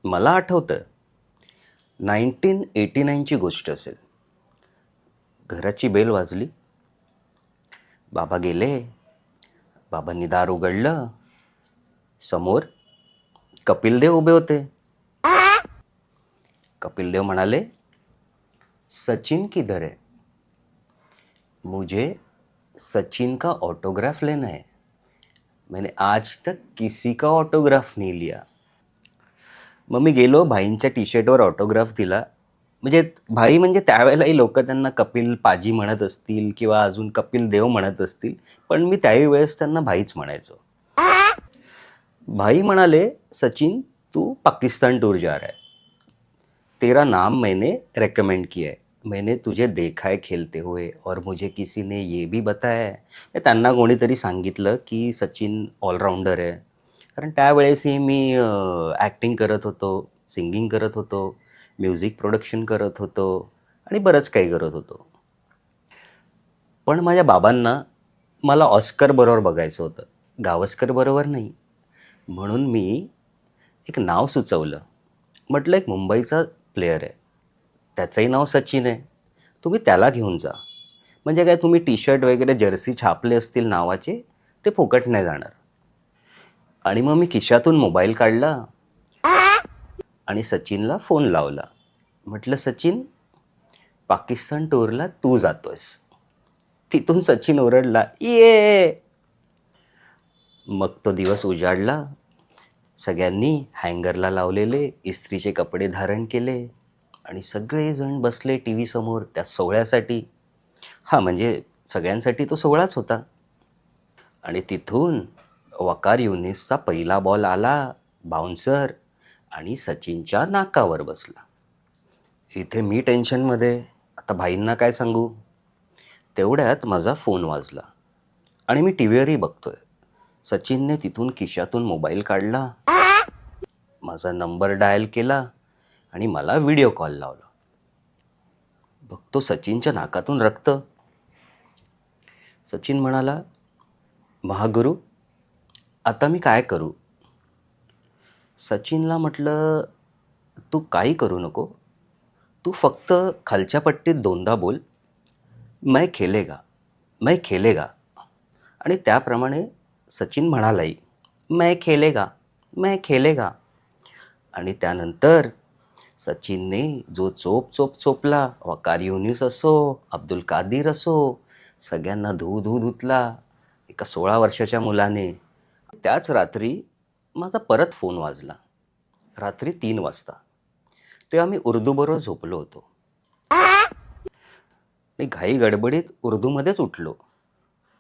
मला आठवतं 1989ची गोष्ट असेल. घराची बेल वाजली. बाबा गेले. बाबांनी दार उघडलं. समोर कपिल देव उभे होते. कपिल देव म्हणाले, सचिन किधर है? मुझे सचिन का ऑटोग्राफ लेना है. मैंने आज तक किसी का ऑटोग्राफ नहीं लिया. मग मी गेलो, भाईंच्या टी शर्टवर ऑटोग्राफ दिला. म्हणजे भाई म्हणजे त्यावेळेलाही लोक त्यांना कपिल पाजी म्हणत असतील किंवा अजून कपिल देव म्हणत असतील, पण मी त्याही वेळेस त्यांना भाईच म्हणायचो. भाई म्हणाले, सचिन तू पाकिस्तान टूर जा रहा है. तेरा नाम मैंने रेकमेंड किया है. मैंने तुझे देखा है खेलते हुए और मुझे किसी ने ये भी बताया है. त्यांना कोणीतरी सांगितलं की सचिन ऑलराऊंडर आहे. कारण त्यावेळेसही मी ॲक्टिंग करत होतो, सिंगिंग करत होतो, म्युझिक प्रोडक्शन करत होतो आणि बरंच काही करत होतो. पण माझ्या बाबांना मला ऑस्कर बरोबर बघायचं होतं, गावस्कर बरोबर नाही. म्हणून मी एक नाव सुचवलं. म्हटलं एक मुंबईचा प्लेयर आहे, त्याचंही नाव सचिन आहे, तुम्ही त्याला घेऊन जा. म्हणजे काय, तुम्ही टी शर्ट वगैरे जर्सी छापले असतील नावाचे, ते फुकट नाही जाणार. आणि मग मी खिशातून मोबाईल काढला आणि सचिनला फोन लावला. म्हटलं, सचिन पाकिस्तान टूरला तू जातोयस. तिथून सचिन ओरडला, ये. मग तो दिवस उजाडला. सगळ्यांनी हँगरला लावलेले इस्त्रीचे कपडे धारण केले आणि सगळेजण बसले टी व्ही समोर त्या सोहळ्यासाठी. म्हणजे सगळ्यांसाठी तो सोहळाच होता. आणि तिथून वकार युनिसचा पहिला बॉल आला, बाउन्सर, आणि सचिनच्या नाकावर बसला. इथे मी टेन्शनमध्ये, आता भाईंना काय सांगू. तेवढ्यात माझा फोन वाजला आणि मी टी व्हीवरही बघतोय. सचिनने तिथून खिशातून मोबाईल काढला, माझा नंबर डायल केला आणि मला व्हिडिओ कॉल लावला. बघतो सचिनच्या नाकातून रक्त. सचिन म्हणाला, महागुरू आता मी काय करू. सचिनला म्हटलं, तू काही करू नको, तू फक्त खालच्या पट्टीत दोनदा बोल, मैं खेलेगा, मैं खेलेगा. आणि त्याप्रमाणे सचिन म्हणालाही, मैं खेलेगा, मैं खेलेगा. आणि त्यानंतर सचिनने जो चोप चोपला, वकार युनिस असो, अब्दुल कादीर असो, सगळ्यांना धू धुतला एका 16 वर्षाच्या मुलाने. त्याच रात्री माझा परत फोन वाजला, रात्री 3 वाजता. तेव्हा मी उर्दूबरोबर झोपलो होतो. मी घाई गडबडीत उर्दूमध्येच उठलो.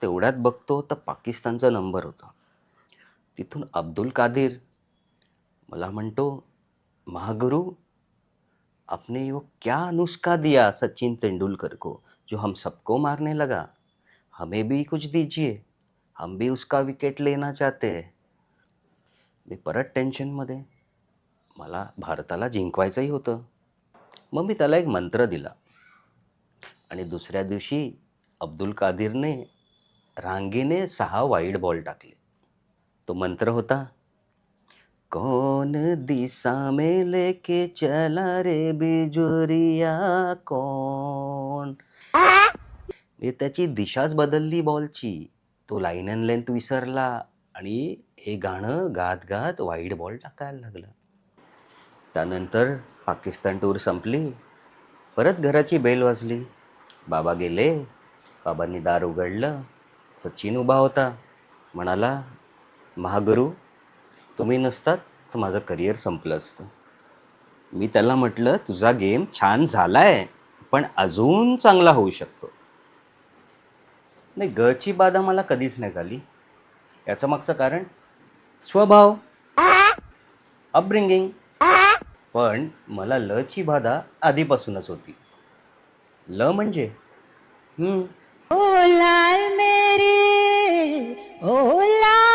तेवढ्यात बघतो तर पाकिस्तानचा नंबर होता. तिथून अब्दुल कादीर मला म्हणतो, महागुरू आपने वो क्या नुस्खा दिया सचिन तेंदुलकर को, जो हम सबको मारने लगा. हमें भी कुछ दीजिए, हम भी उसका विकेट लेना चाहते हैं. मी परत टेन्शनमध्ये, मला भारताला जिंकवायचंही होतं. मग मी त्याला एक मंत्र दिला आणि दुसऱ्या दिवशी अब्दुल कादीरने रांगेने 6 वाईड बॉल टाकले. तो मंत्र होता, कौन दिशा में लेके चला रे बिजुरिया कौन. त्याची दिशाच बदलली बॉलची. तो लाईन अँड लेंथ विसरला आणि हे गाणं गात गात वाईड बॉल टाकायला लागला. त्यानंतर पाकिस्तान टूर संपली. परत घराची बेल वाजली. बाबा गेले. बाबांनी दार उघडलं. सचिन उभा होता. म्हणाला, महागुरू तुम्ही नसतात तर माझं करिअर संपलं असतं. मी त्याला म्हटलं, तुझा गेम छान झालाय, पण अजून चांगला होऊ शकतो. नाही, गची बाधा मला कधीच नाही झाली. याचं मागचं कारण स्वभाव, अपब्रिंगिंग. पण मला लची बाधा आधीपासूनच होती. ल म्हणजे ओ लाल मेरी, ओ लाल